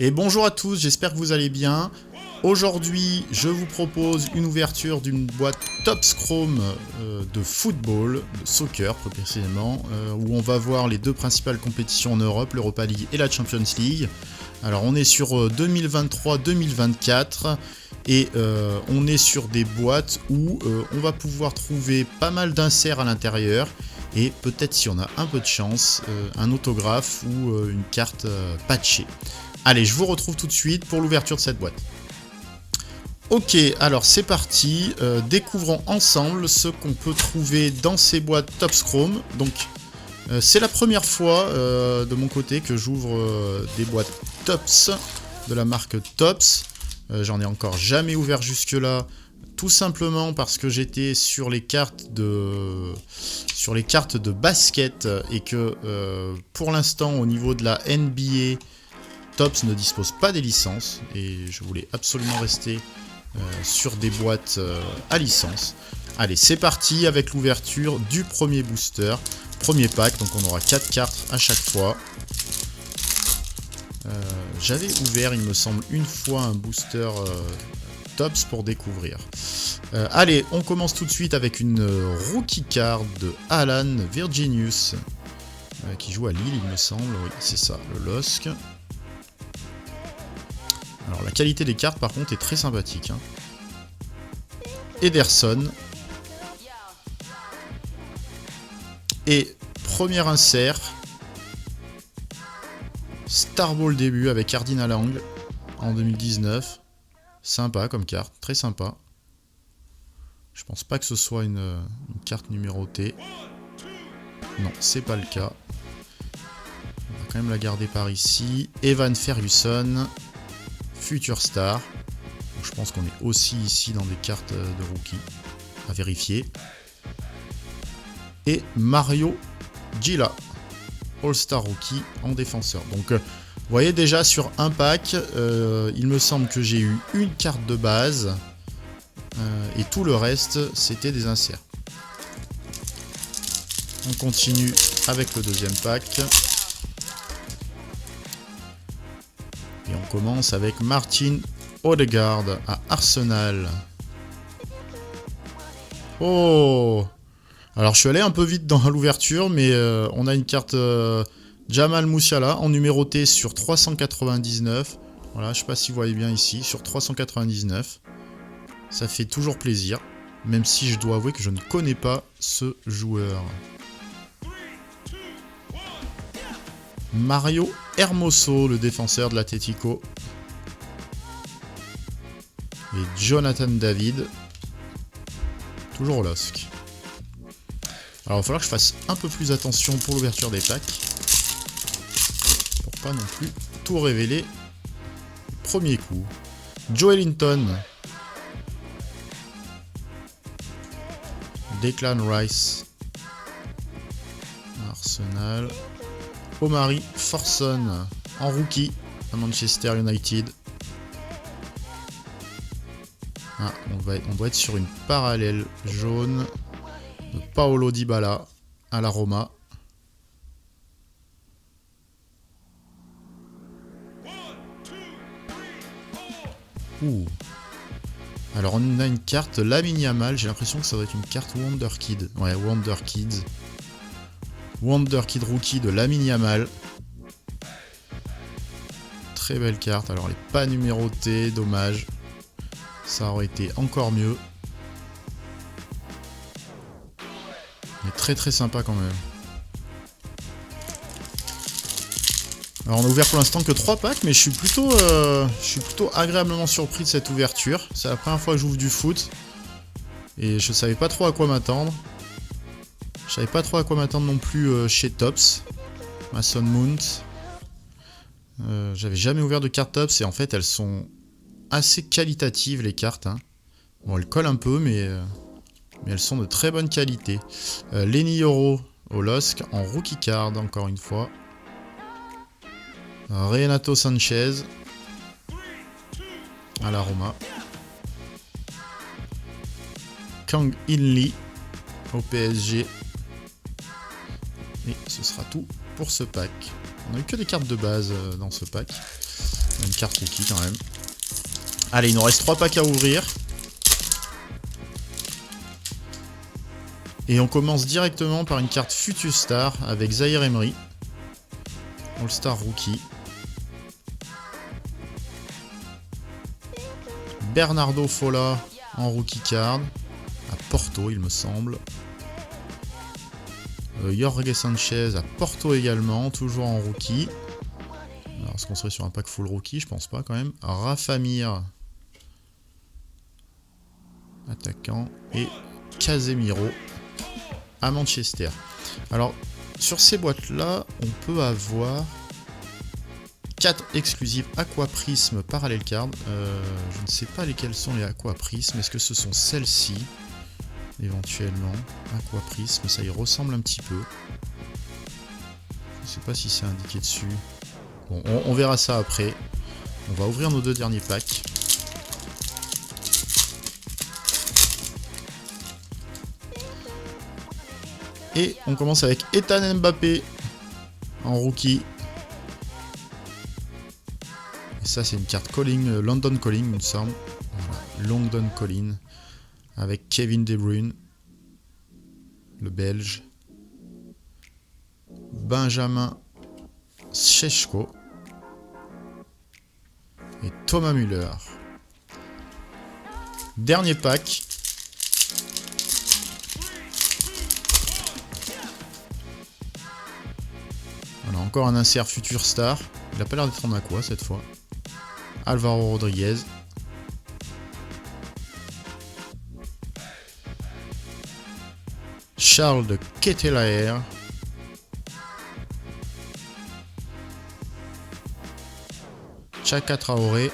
Et bonjour à tous, j'espère que vous allez bien. Aujourd'hui, je vous propose une ouverture d'une boîte Topps Chrome de football, de soccer plus précisément, où on va voir les deux principales compétitions en Europe, l'Europa League et la Champions League. Alors on est sur 2023-2024 et on est sur des boîtes où on va pouvoir trouver pas mal d'inserts à l'intérieur et peut-être si on a un peu de chance, un autographe ou une carte patchée. Allez, je vous retrouve tout de suite pour l'ouverture de cette boîte. Ok, alors c'est parti, découvrons ensemble ce qu'on peut trouver dans ces boîtes Topps Chrome. Donc c'est la première fois de mon côté que j'ouvre des boîtes Topps de la marque Topps. J'en ai encore jamais ouvert jusque là, tout simplement parce que j'étais sur les cartes de basket et que pour l'instant au niveau de la NBA, Topps ne dispose pas des licences et je voulais absolument rester sur des boîtes à licence. Allez, c'est parti avec l'ouverture du premier booster, premier pack, donc on aura 4 cartes à chaque fois. J'avais ouvert, il me semble, une fois un booster Topps pour découvrir. Allez, on commence tout de suite avec une rookie card de Alan Virginius, qui joue à Lille, il me semble, oui, c'est ça, le LOSC. Alors la qualité des cartes par contre est très sympathique. Hein. Ederson. Et premier insert. Star Ball début avec Cardinal Angle en 2019. Sympa comme carte, très sympa. Je pense pas que ce soit une carte numérotée. Non, c'est pas le cas. On va quand même la garder par ici. Evan Ferguson. Future Star. Donc, je pense qu'on est aussi ici dans des cartes de rookie à vérifier. Et Mario Gila, All-Star Rookie en défenseur. Donc vous voyez déjà sur un pack, il me semble que j'ai eu une carte de base et tout le reste c'était des inserts. On continue avec le deuxième pack. Et on commence avec Martin Odegaard à Arsenal. Oh! Alors je suis allé un peu vite dans l'ouverture, mais on a une carte Jamal Musiala en numéroté sur 399. Voilà, je sais pas si vous voyez bien ici, sur 399. Ça fait toujours plaisir, même si je dois avouer que je ne connais pas ce joueur. Mario Hermoso, le défenseur de l'Atlético. Et Jonathan David. Toujours au LOSC. Alors il va falloir que je fasse un peu plus attention pour l'ouverture des packs. Pour pas non plus tout révéler. Premier coup. Joelinton. Declan Rice. Arsenal. Omari Forson en rookie à Manchester United. Ah, on doit être sur une parallèle jaune de Paolo Dybala à la Roma. Ouh. Alors on a une carte Lamine Yamal, j'ai l'impression que ça doit être une carte Wonder Kid. Ouais, Wonder Kids. Wonder Kid Rookie de Lamine Yamal. Très belle carte. Alors elle n'est pas numérotée, dommage. Ça aurait été encore mieux. Mais très très sympa quand même. Alors on a ouvert pour l'instant que 3 packs, mais je suis plutôt agréablement surpris de cette ouverture. C'est la première fois que j'ouvre du foot. Et je savais pas trop à quoi m'attendre. Je savais pas trop à quoi m'attendre non plus chez Topps. Mason Mount. J'avais jamais ouvert de cartes Topps et en fait elles sont assez qualitatives les cartes. Hein. Bon, elles collent un peu mais elles sont de très bonne qualité. Lenny Yoro au LOSC en rookie card encore une fois. Renato Sanchez à la Roma. Kang In Lee au PSG. Et ce sera tout pour ce pack. On n'a eu que des cartes de base dans ce pack. Une carte rookie quand même. Allez, il nous reste 3 packs à ouvrir. Et on commence directement par une carte Future Star avec Zaire Emery. All-Star Rookie. Bernardo Fola en Rookie Card. À Porto, il me semble. Jorge Sanchez à Porto également, toujours en Rookie. Alors, est-ce qu'on serait sur un pack full Rookie? Je pense pas quand même. Rafa Mir. Attaquant. Et Casemiro à Manchester. Alors, sur ces boîtes-là, on peut avoir 4 exclusives Aquaprism Parallel Card. Je ne sais pas lesquelles sont les Aquaprism. Est-ce que ce sont celles-ci? Éventuellement. Aquaprism, ça y ressemble un petit peu. Je ne sais pas si c'est indiqué dessus. Bon, on verra ça après. On va ouvrir nos 2 derniers packs. Et on commence avec Ethan Mbappé en rookie. Et ça, c'est une carte Calling, London Calling, il me semble. Voilà, London Calling. Avec Kevin De Bruyne, le Belge. Benjamin Šeško. Et Thomas Müller. Dernier pack. Voilà, encore un insert Future Star. Il a pas l'air d'être en aqua cette fois. Alvaro Rodriguez. Charles de Ketelaere. Chaka Traoré.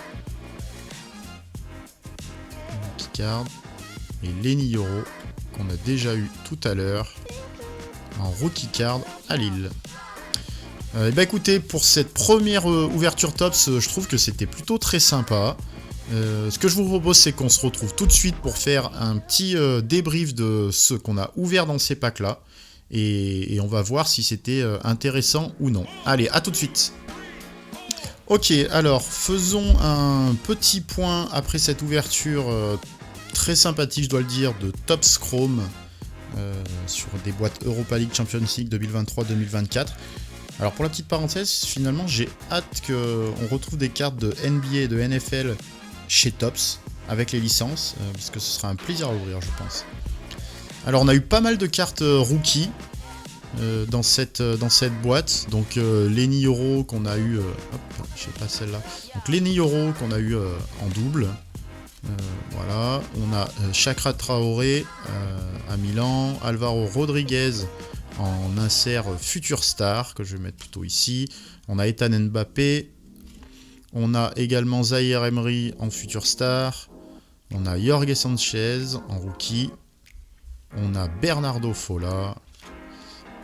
Card. Et Lenny Yoro, qu'on a déjà eu tout à l'heure en rookie card à Lille. Bah écoutez, pour cette première ouverture Tops, je trouve que c'était plutôt très sympa. Ce que je vous propose, c'est qu'on se retrouve tout de suite pour faire un petit débrief de ce qu'on a ouvert dans ces packs là. Et on va voir si c'était intéressant ou non. Allez, à tout de suite. Ok, alors faisons un petit point après cette ouverture très sympathique, je dois le dire, de Tops Chrome sur des boîtes Europa League Champions League 2023-2024. Alors pour la petite parenthèse, finalement j'ai hâte qu'on retrouve des cartes de NBA et de NFL chez Tops avec les licences, parce que ce sera un plaisir à ouvrir, je pense. Alors on a eu pas mal de cartes rookies dans cette boîte. Donc Lenny Yoro qu'on a eu, hop, je sais pas celle-là. Donc Lenny Yoro qu'on a eu en double. Voilà, on a Chakra Traoré à Milan, Alvaro Rodriguez en insert Future Star, que je vais mettre plutôt ici. On a Ethan Mbappé. On a également Zaire Emery en Future Star. On a Jorge Sanchez en rookie. On a Bernardo Fola.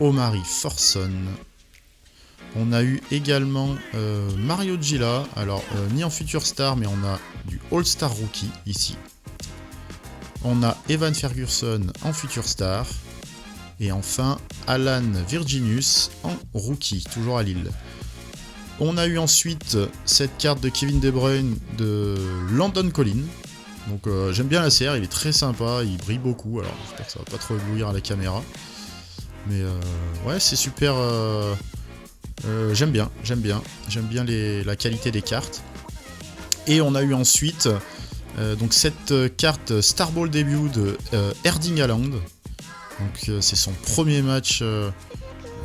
Omari Forson. On a eu également Mario Gila. Alors, ni en Future Star, mais on a du All-Star Rookie ici. On a Evan Ferguson en Future Star. Et enfin, Alan Virginius en Rookie, toujours à Lille. On a eu ensuite cette carte de Kevin De Bruyne de London Calling. Donc j'aime bien la CR, il est très sympa, il brille beaucoup. Alors j'espère que ça va pas trop éblouir à la caméra. Mais ouais, c'est super. J'aime bien la qualité des cartes. Et on a eu ensuite donc cette carte Star Ball début de Erling Haaland. Donc c'est son premier match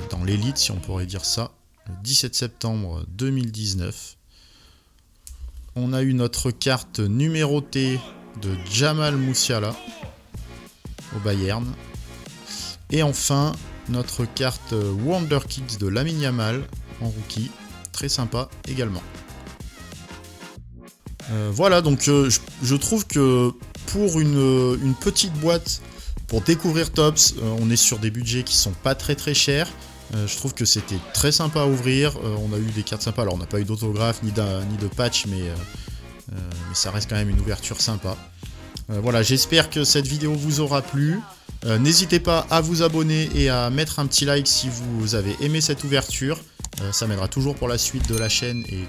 dans l'élite, si on pourrait dire ça, le 17 septembre 2019. On a eu notre carte numérotée de Jamal Musiala au Bayern. Et enfin, notre carte Wonder Kids de Lamine Yamal en rookie, très sympa également. Voilà, donc je trouve que pour une petite boîte, pour découvrir Tops, on est sur des budgets qui sont pas très très chers. Je trouve que c'était très sympa à ouvrir. On a eu des cartes sympas. Alors on n'a pas eu d'autographe ni de patch, mais ça reste quand même une ouverture sympa. Voilà, j'espère que cette vidéo vous aura plu. N'hésitez pas à vous abonner et à mettre un petit like si vous avez aimé cette ouverture. Ça m'aidera toujours pour la suite de la chaîne et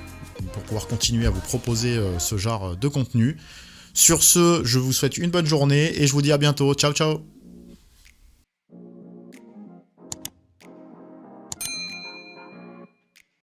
pour pouvoir continuer à vous proposer ce genre de contenu. Sur ce, je vous souhaite une bonne journée et je vous dis à bientôt. Ciao ciao.